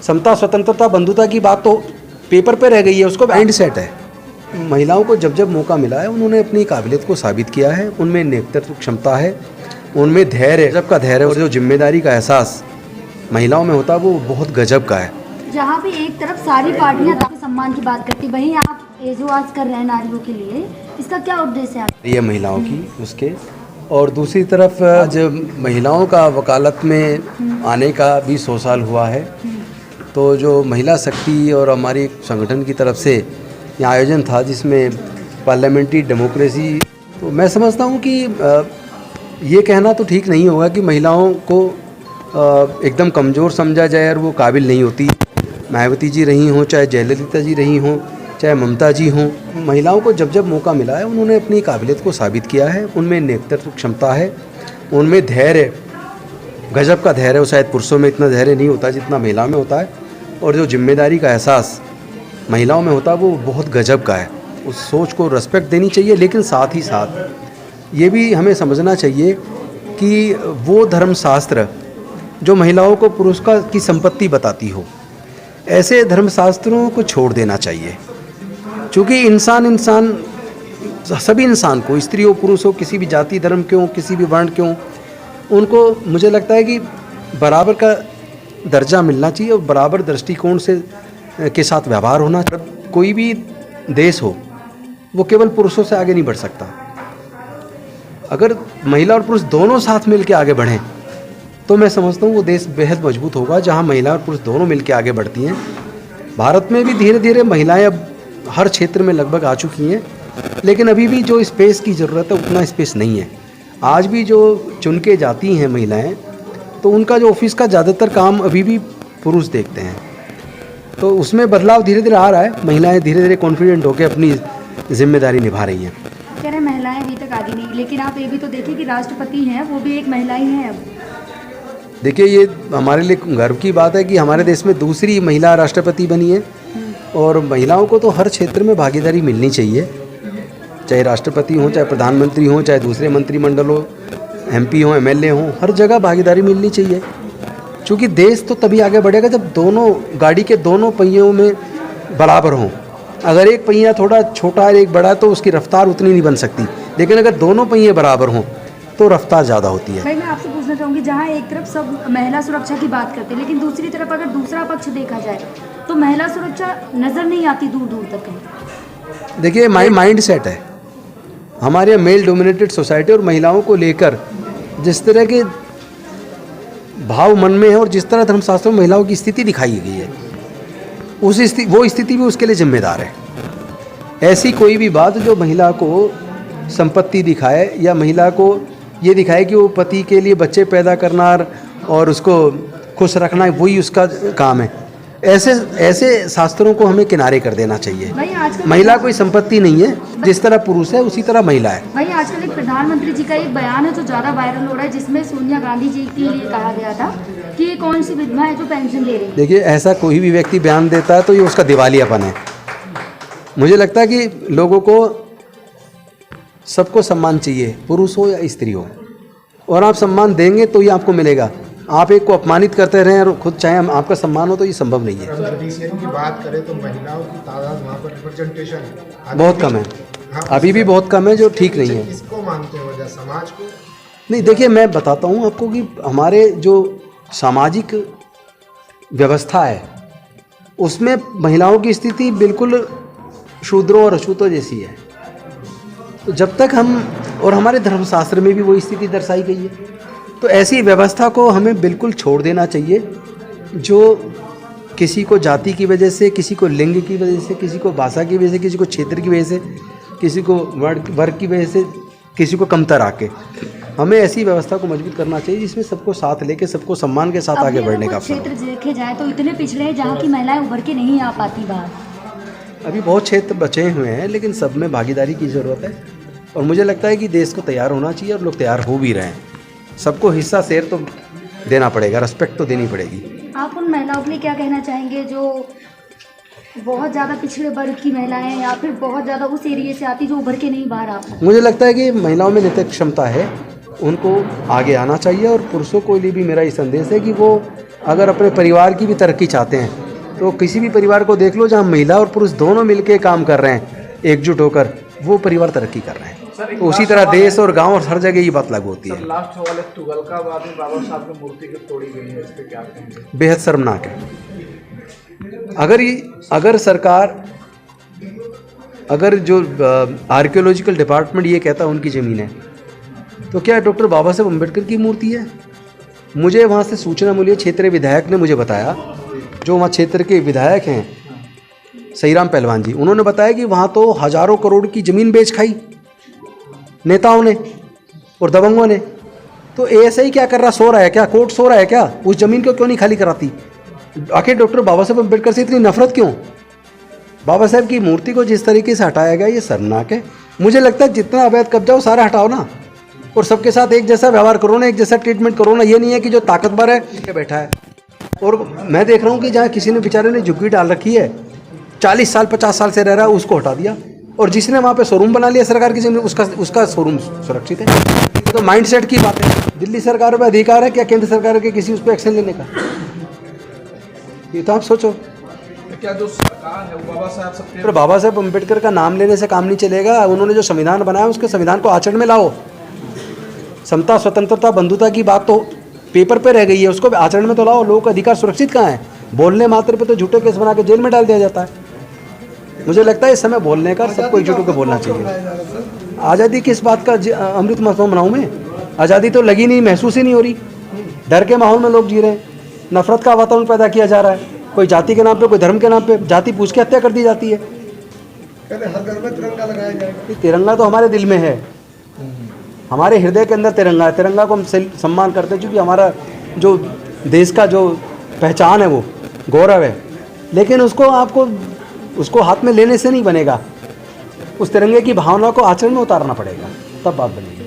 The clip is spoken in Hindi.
समता, स्वतंत्रता, बंधुता की बात तो पेपर पे रह गई है, उसको माइंड सेट है। महिलाओं को जब जब मौका मिला है उन्होंने अपनी काबिलियत को साबित किया है, उनमें नेतृत्व क्षमता है, उनमें धैर्य, गजब का धैर्य और जो जिम्मेदारी का एहसास महिलाओं में होता है वो बहुत गजब का है। जहाँ भी एक तरफ सारी पार्टियां सम्मान की बात करती, वहीं आप एजोआज कर रहे हैं नारियों के लिए, इसका क्या उद्देश्य है? ये महिलाओं की उसके, और दूसरी तरफ जब महिलाओं का वकालत में आने का भी 100 साल हुआ है, तो जो महिला शक्ति और हमारी संगठन की तरफ से यहाँ आयोजन था जिसमें पार्लियामेंट्री डेमोक्रेसी, तो मैं समझता हूँ कि ये कहना तो ठीक नहीं होगा कि महिलाओं को एकदम कमज़ोर समझा जाए और वो काबिल नहीं होती। मायावती जी रही हों, चाहे जयललिता जी रही हों, चाहे ममता जी हों, महिलाओं को जब जब मौका मिला है उन्होंने अपनी काबिलियत को साबित किया है, उनमें नेतृत्व क्षमता है, उनमें धैर्य, गजब का धैर्य, शायद पुरुषों में इतना धैर्य नहीं होता जितना महिलाओं में होता है, और जो जिम्मेदारी का एहसास महिलाओं में होता है वो बहुत गजब का है। उस सोच को रिस्पेक्ट देनी चाहिए, लेकिन साथ ही साथ ये भी हमें समझना चाहिए कि वो धर्मशास्त्र जो महिलाओं को पुरुष की संपत्ति बताती हो, ऐसे धर्मशास्त्रों को छोड़ देना चाहिए। क्योंकि इंसान सभी इंसान को, स्त्री हो पुरुष हो, किसी भी जाति धर्म के हो, किसी भी वर्ण के हो, उनको मुझे लगता है कि बराबर का दर्जा मिलना चाहिए और बराबर दृष्टिकोण से के साथ व्यवहार होना। कोई भी देश हो वो केवल पुरुषों से आगे नहीं बढ़ सकता। अगर महिला और पुरुष दोनों साथ मिलकर आगे बढ़ें तो मैं समझता हूँ वो देश बेहद मजबूत होगा, जहाँ महिला और पुरुष दोनों मिलकर आगे बढ़ती हैं। भारत में भी धीरे धीरे महिलाएं अब हर क्षेत्र में लगभग आ चुकी हैं, लेकिन अभी भी जो स्पेस की ज़रूरत है उतना स्पेस नहीं है। आज भी जो चुन के जाती हैं महिलाएं, तो उनका जो ऑफिस का ज़्यादातर काम अभी भी पुरुष देखते हैं, तो उसमें बदलाव धीरे धीरे आ रहा है। महिलाएं धीरे धीरे कॉन्फिडेंट होकर अपनी जिम्मेदारी निभा रही हैं। कह रहे महिलाएं अभी तक आगे नहीं, लेकिन आप ये भी तो देखिए कि राष्ट्रपति हैं वो भी एक महिला ही है। अब देखिए, ये हमारे लिए गर्व की बात है कि हमारे देश में दूसरी महिला राष्ट्रपति बनी है, और महिलाओं को तो हर क्षेत्र में भागीदारी मिलनी चाहिए, चाहे राष्ट्रपति हों, चाहे प्रधानमंत्री हों, चाहे दूसरे मंत्रिमंडल हो, MP हों, MLA हों, हर जगह भागीदारी मिलनी चाहिए। क्योंकि देश तो तभी आगे बढ़ेगा जब दोनों गाड़ी के दोनों पहियों में बराबर हों। अगर एक पहिया थोड़ा छोटा है, एक बड़ा है, तो उसकी रफ्तार उतनी नहीं बन सकती, लेकिन अगर दोनों पहिए बराबर हों तो रफ्तार ज़्यादा होती है। भाई, मैं आपसे पूछना चाहूँगी, जहाँ एक तरफ सब महिला सुरक्षा की बात करते हैं, लेकिन दूसरी तरफ अगर दूसरा पक्ष देखा जाए तो महिला सुरक्षा नज़र नहीं आती दूर दूर तक कहीं। देखिए, माइंड सेट है हमारे मेल डोमिनेटेड सोसाइटी, और महिलाओं को लेकर जिस तरह के भाव मन में है और जिस तरह धर्मशास्त्रों में महिलाओं की स्थिति दिखाई गई है, वो स्थिति भी उसके लिए जिम्मेदार है। ऐसी कोई भी बात जो महिला को संपत्ति दिखाए या महिला को ये दिखाए कि वो पति के लिए बच्चे पैदा करना और उसको खुश रखना वही उसका काम है, ऐसे शास्त्रों को हमें किनारे कर देना चाहिए। महिला कोई संपत्ति नहीं है, जिस तरह पुरुष है उसी तरह महिला है। भाई, आजकल एक प्रधानमंत्री जी का एक बयान है जो ज़्यादा वायरल हो रहा है, जिसमें सोनिया गांधी जी के लिए कहा गया था कि ये कौन सी विधवा है जो पेंशन ले रही है। देखिए, ऐसा कोई भी व्यक्ति बयान देता है तो ये उसका दिवालियापन है। मुझे लगता है कि लोगों को सबको सम्मान चाहिए, पुरुष हो या स्त्री हो, और आप सम्मान देंगे तो ये आपको मिलेगा। आप एक को अपमानित करते रहें और खुद चाहे आपका सम्मान हो, तो ये संभव नहीं है। जुडिशियरी की बात करें तो महिलाओं की तादाद वहाँ पर रिप्रेजेंटेशन बहुत कम है, अभी भी बहुत कम है, जो ठीक नहीं है। किसको मानते हो, वजह समाज को? नहीं, देखिए, मैं बताता हूँ आपको कि हमारे जो सामाजिक व्यवस्था है उसमें महिलाओं की स्थिति बिल्कुल शूद्रों और अछूतों जैसी है। तो जब तक और हमारे धर्मशास्त्र में भी वही स्थिति दर्शाई गई है, तो ऐसी व्यवस्था को हमें बिल्कुल छोड़ देना चाहिए जो किसी को जाति की वजह से, किसी को लिंग की वजह से, किसी को भाषा की वजह से, किसी को क्षेत्र की वजह से, किसी को वर्ग की वजह से, किसी को कमतर आके, हमें ऐसी व्यवस्था को मजबूत करना चाहिए जिसमें सबको साथ लेके, सबको सम्मान के साथ आगे बढ़ने का अवसर। क्षेत्र देखे जाए तो इतने पिछड़े हैं जहाँ की महिलाएं उभर के नहीं आ पाती बाहर। अभी बहुत क्षेत्र बचे हुए हैं, लेकिन सब में भागीदारी की ज़रूरत है, और मुझे लगता है कि देश को तैयार होना चाहिए, और लोग तैयार हो भी रहे हैं। सबको हिस्सा शेयर तो देना पड़ेगा, रिस्पेक्ट तो देनी पड़ेगी। आप उन महिलाओं के लिए क्या कहना चाहेंगे जो बहुत ज़्यादा पिछड़े वर्ग की महिलाएं या फिर बहुत ज़्यादा उस एरिया से आती जो उभर के नहीं बाहर आ पाती? मुझे लगता है कि महिलाओं में नेतृत्व क्षमता है, उनको आगे आना चाहिए, और पुरुषों को लिए भी मेरा ये संदेश है कि वो अगर अपने परिवार की भी तरक्की चाहते हैं तो किसी भी परिवार को देख लो जहाँ महिला और पुरुष दोनों मिलके काम कर रहे हैं एकजुट होकर, वो परिवार तरक्की कर रहे हैं। तो उसी तरह देश और गांव और हर जगह ये बात लागू होती है। लास्ट वाले तुगलकाबाद में बाबा साहब की मूर्ति की तोड़ी गई है, इस पे क्या कहेंगे? बेहद शर्मनाक है। अगर सरकार, अगर जो आर्कियोलॉजिकल डिपार्टमेंट ये कहता है उनकी ज़मीन है, तो क्या डॉक्टर बाबा साहब अम्बेडकर की मूर्ति है? मुझे वहाँ से सूचना मिली, क्षेत्रीय विधायक ने मुझे बताया, जो वहाँ क्षेत्र के विधायक हैं सहीराम पहलवान जी, उन्होंने बताया कि वहाँ तो हज़ारों करोड़ की ज़मीन बेच खाई नेताओं ने और दबंगों ने। तो ऐसा ही क्या कर रहा, सो रहा है क्या? कोर्ट सो रहा है क्या? उस ज़मीन को क्यों नहीं खाली कराती? आखिर डॉक्टर बाबा साहब अम्बेडकर से इतनी नफरत क्यों? बाबा साहब की मूर्ति को जिस तरीके से हटाया गया, ये शर्मनाक है। मुझे लगता है जितना अवैध कब्जा हो सारा हटाओ ना, और सबके साथ एक जैसा व्यवहार करो ना, एक जैसा ट्रीटमेंट करो ना। ये नहीं है कि जो ताकतवर है बैठा है। और मैं देख रहा हूँ कि जहाँ किसी ने बेचारे ने झुग्गी डाल रखी है, 40 साल 50 साल से रह रहा है, उसको हटा दिया, और जिसने वहाँ पे शोरूम बना लिया सरकार की जमीन, उसका शोरूम सुरक्षित है। ये तो माइंडसेट की बात है। दिल्ली सरकार पर अधिकार है क्या केंद्र सरकार के किसी उस पर एक्शन लेने का? ये तो आप सोचो। क्या जो सरकार है वो बाबा साहब सबके पर बाबा साहब अम्बेडकर का नाम लेने से काम नहीं चलेगा। उन्होंने जो संविधान बनाया उसके संविधान को आचरण में लाओ। समता, स्वतंत्रता, बंधुता की बात तो पेपर पे रह गई है, उसको आचरण में तो लाओ। लोगों का अधिकार सुरक्षित कहाँ है? बोलने मात्र पे तो झूठे केस बना के जेल में डाल दिया जाता है। मुझे लगता है इस समय बोलने का सबको एकजुट होकर बोलना चाहिए। आज़ादी किस बात का अमृत महोत्सव मनाऊँ मैं? आज़ादी तो लगी नहीं, महसूस ही नहीं हो रही। डर के माहौल में लोग जी रहे हैं, नफरत का वातावरण पैदा किया जा रहा है। कोई जाति के नाम पे, कोई धर्म के नाम पे जाति पूछ के हत्या कर दी जाती है। कहते हर घर में तिरंगा लगाया जाएगा। तिरंगा तो हमारे दिल में है, हमारे हृदय के अंदर तिरंगा है। तिरंगा को हम सम्मान करते हैं क्योंकि हमारा जो देश का जो पहचान है वो गौरव है। लेकिन उसको हाथ में लेने से नहीं बनेगा, उस तिरंगे की भावना को आचरण में उतारना पड़ेगा, तब बात बनेगी।